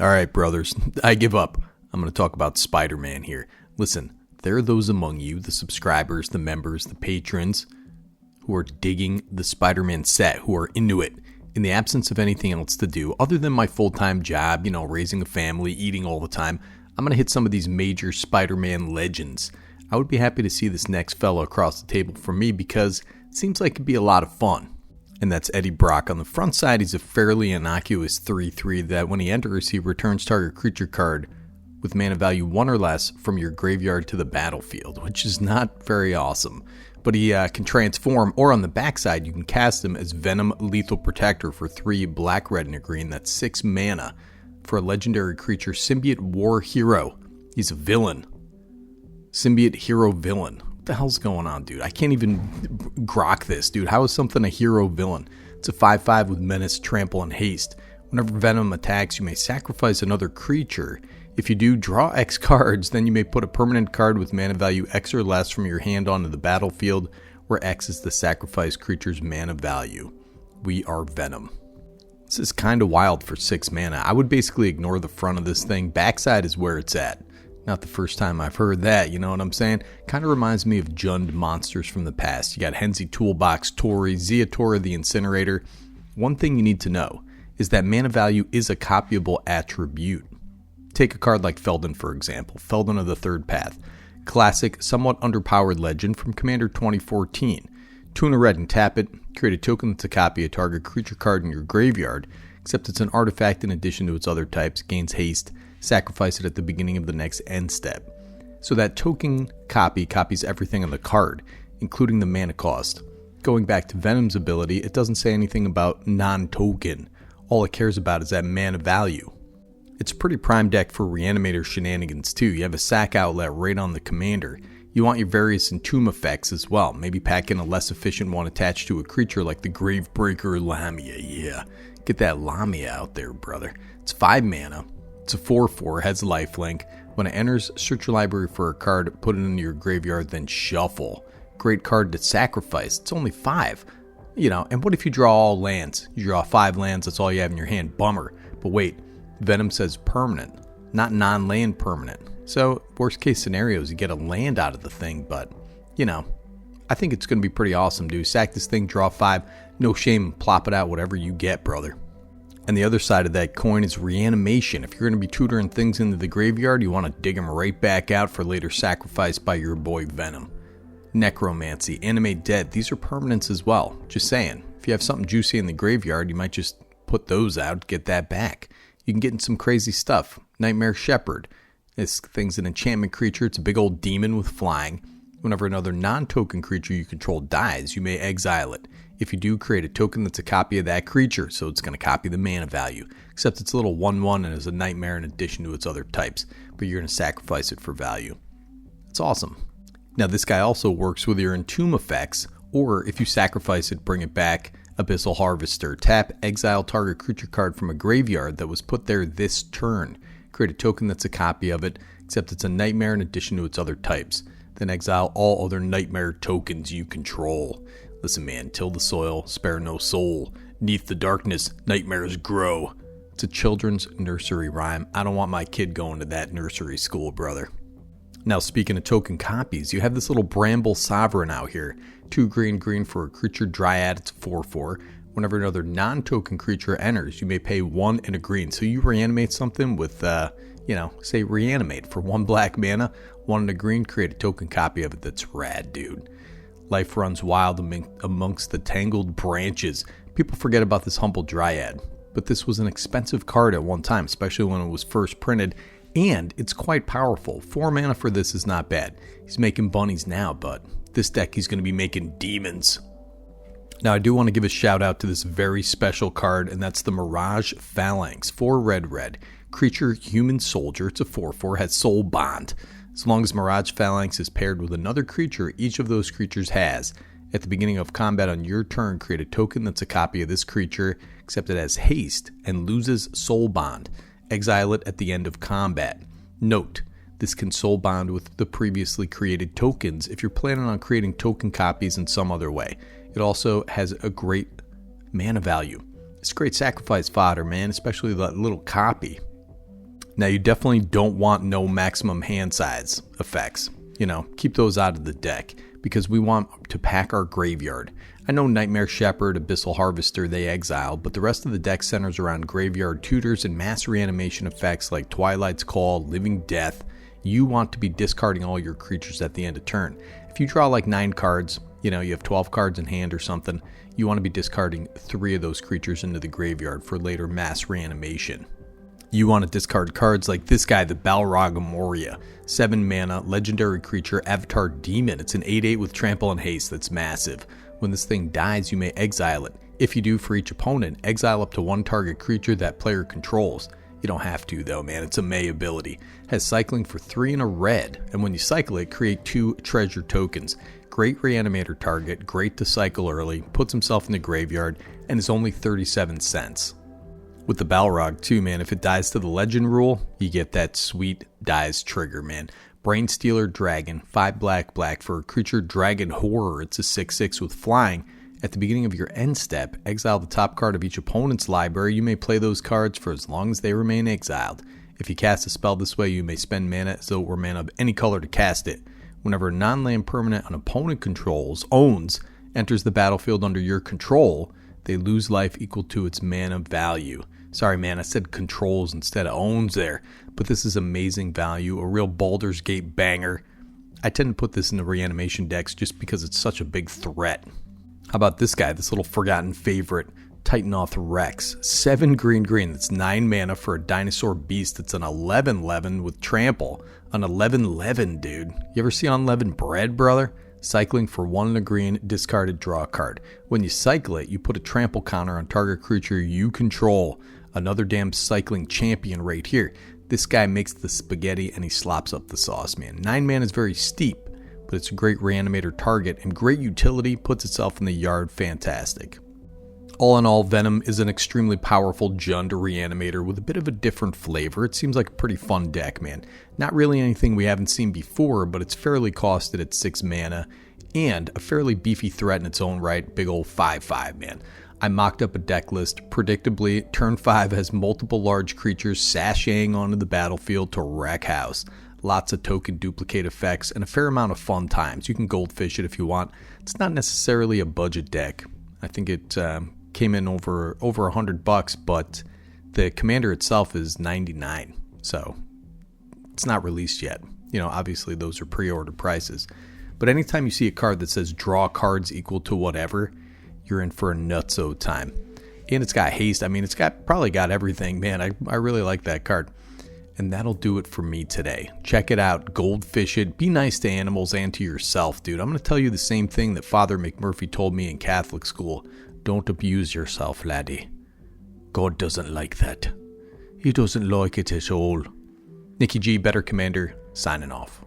All right, brothers, I give up. I'm going to talk about Spider-Man here. Listen, there are those among you, the subscribers, the members, the patrons, who are digging the Spider-Man set, who are into it, in the absence of anything else to do, other than my full-time job, raising a family, eating all the time. I'm going to hit some of these major Spider-Man legends. I would be happy to see this next fellow across the table from me because it seems like it'd be a lot of fun. And that's Eddie Brock. On the front side, he's a fairly innocuous 3/3 that when he enters, he returns target creature card with mana value 1 or less from your graveyard to the battlefield, which is not very awesome. But he can transform, or on the backside, you can cast him as Venom Lethal Protector for 3 black, red, and a green. That's 6 mana for a legendary creature, Symbiote War Hero. He's a villain. Symbiote Hero Villain. What the hell's going on, dude? I can't even grok this, dude. How is something a hero villain? It's a 5/5 with menace, trample, and haste. Whenever Venom attacks, you may sacrifice another creature. If you do, draw X cards, then you may put a permanent card with mana value X or less from your hand onto the battlefield, where X is the sacrificed creature's mana value. We are Venom. This is kind of wild for 6 mana. I would basically ignore the front of this thing. Backside is where it's at. Not the first time I've heard that, you know what I'm saying? Kind of reminds me of Jund monsters from the past. You got Hensi Toolbox, Tori, Zeatora the Incinerator. One thing you need to know is that mana value is a copyable attribute. Take a card like Felden, for example. Felden of the Third Path. Classic, somewhat underpowered legend from Commander 2014. Tune a red and tap it. Create a token that's a copy of target creature card in your graveyard, except it's an artifact in addition to its other types, gains haste. Sacrifice it at the beginning of the next end step. So that token copy copies everything on the card, including the mana cost. Going back to Venom's ability, it doesn't say anything about non-token. All it cares about is that mana value. It's a pretty prime deck for Reanimator shenanigans too. You have a sack outlet right on the commander. You want your various entomb effects as well. Maybe pack in a less efficient one attached to a creature like the Gravebreaker Lamia. Yeah, get that Lamia out there, brother. It's 5 mana. It's a 4/4, has lifelink. When it enters, search your library for a card, put it into your graveyard, then shuffle. Great card to sacrifice. It's only 5. And what if you draw all lands? You draw 5 lands, that's all you have in your hand. Bummer. But wait, Venom says permanent, not non-land permanent. So, worst case scenarios, you get a land out of the thing, but, I think it's going to be pretty awesome, dude. Sack this thing, draw 5, no shame, plop it out, whatever you get, brother. And the other side of that coin is reanimation. If you're going to be tutoring things into the graveyard, you want to dig them right back out for later sacrifice by your boy Venom. Necromancy, animate dead. These are permanents as well. Just saying. If you have something juicy in the graveyard, you might just put those out, get that back. You can get in some crazy stuff. Nightmare Shepherd. This thing's an enchantment creature. It's a big old demon with flying. Whenever another non-token creature you control dies, you may exile it. If you do, create a token that's a copy of that creature, so it's going to copy the mana value. Except it's a little 1/1 and is a nightmare in addition to its other types, but you're going to sacrifice it for value. It's awesome. Now this guy also works with your entomb effects, or if you sacrifice it, bring it back. Abyssal Harvester. Tap, exile target creature card from a graveyard that was put there this turn. Create a token that's a copy of it, except it's a nightmare in addition to its other types. Then exile all other nightmare tokens you control. Listen, man, till the soil, spare no soul. Neath the darkness, nightmares grow. It's a children's nursery rhyme. I don't want my kid going to that nursery school, brother. Now, speaking of token copies, you have this little Bramble Sovereign out here. 2 green for a creature dryad. It's a 4/4. Whenever another non-token creature enters, you may pay 1 and a green. So you reanimate something with, say reanimate for 1 black mana, 1 and a green, create a token copy of it. That's rad, dude. Life runs wild amongst the tangled branches. People forget about this humble dryad, but this was an expensive card at one time, especially when it was first printed, and it's quite powerful. 4 mana for this is not bad. He's making bunnies now, but this deck he's going to be making demons. Now I do want to give a shout out to this very special card, and that's the Mirage Phalanx. 4 red. Creature human soldier. It's a 4/4, has soulbond. As long as Mirage Phalanx is paired with another creature each of those creatures has, at the beginning of combat on your turn, create a token that's a copy of this creature, except it has haste and loses soulbond. Exile it at the end of combat. Note, this can soulbond with the previously created tokens if you're planning on creating token copies in some other way. It also has a great mana value. It's great sacrifice fodder, man, especially that little copy. Now, you definitely don't want no maximum hand size effects. Keep those out of the deck because we want to pack our graveyard. I know Nightmare Shepherd, Abyssal Harvester, they exile, but the rest of the deck centers around graveyard tutors and mass reanimation effects like Twilight's Call, Living Death. You want to be discarding all your creatures at the end of turn. If you draw like 9 cards, you have 12 cards in hand or something, you want to be discarding 3 of those creatures into the graveyard for later mass reanimation. You want to discard cards like this guy, the Balrog Moria. 7 mana, legendary creature, Avatar Demon. It's an 8/8 with trample and haste that's massive. When this thing dies, you may exile it. If you do, for each opponent, exile up to 1 target creature that player controls. You don't have to though, man. It's a May ability. Has cycling for 3 and a red, and when you cycle it, create 2 treasure tokens. Great Reanimator target, great to cycle early, puts himself in the graveyard, and is only 37 cents. With the Balrog too, man, if it dies to the legend rule, you get that sweet dies trigger, man. Brainstealer Dragon, 5 black for a creature Dragon Horror. It's a 6/6 with flying. At the beginning of your end step, exile the top card of each opponent's library. You may play those cards for as long as they remain exiled. If you cast a spell this way, you may spend mana as though it were mana of any color to cast it. Whenever a non-land permanent an opponent owns, enters the battlefield under your control, they lose life equal to its mana value. Sorry, man, I said controls instead of owns there. But this is amazing value, a real Baldur's Gate banger. I tend to put this in the reanimation decks just because it's such a big threat. How about this guy, this little forgotten favorite, Titanoth Rex. 7 green, that's 9 mana for a dinosaur beast. It's an 11/11 with trample. An 11/11, dude. You ever see on 11 bread, brother? Cycling for 1 and a green, discarded, draw a card. When you cycle it, you put a trample counter on target creature you control. Another damn cycling champion right here. This guy makes the spaghetti and he slops up the sauce, man. 9 mana is very steep, but it's a great reanimator target and great utility, puts itself in the yard, fantastic. All in all, Venom is an extremely powerful Jund Reanimator with a bit of a different flavor. It seems like a pretty fun deck, man. Not really anything we haven't seen before, but it's fairly costed at 6 mana and a fairly beefy threat in its own right. Big old 5/5, man. I mocked up a deck list. Predictably, turn 5 has multiple large creatures sashaying onto the battlefield to wreck house. Lots of token duplicate effects and a fair amount of fun times. You can goldfish it if you want. It's not necessarily a budget deck. I think it came in over $100, but the commander itself is $99, so it's not released yet. Obviously those are pre-order prices. But anytime you see a card that says draw cards equal to whatever, you're in for a nutso time. And it's got haste. I mean, it's probably got everything, man. I really like that card. And that'll do it for me today. Check it out. Goldfish it. Be nice to animals and to yourself, dude. I'm going to tell you the same thing that Father McMurphy told me in Catholic school. Don't abuse yourself, laddie. God doesn't like that. He doesn't like it at all. Nikki G, Better Commander, signing off.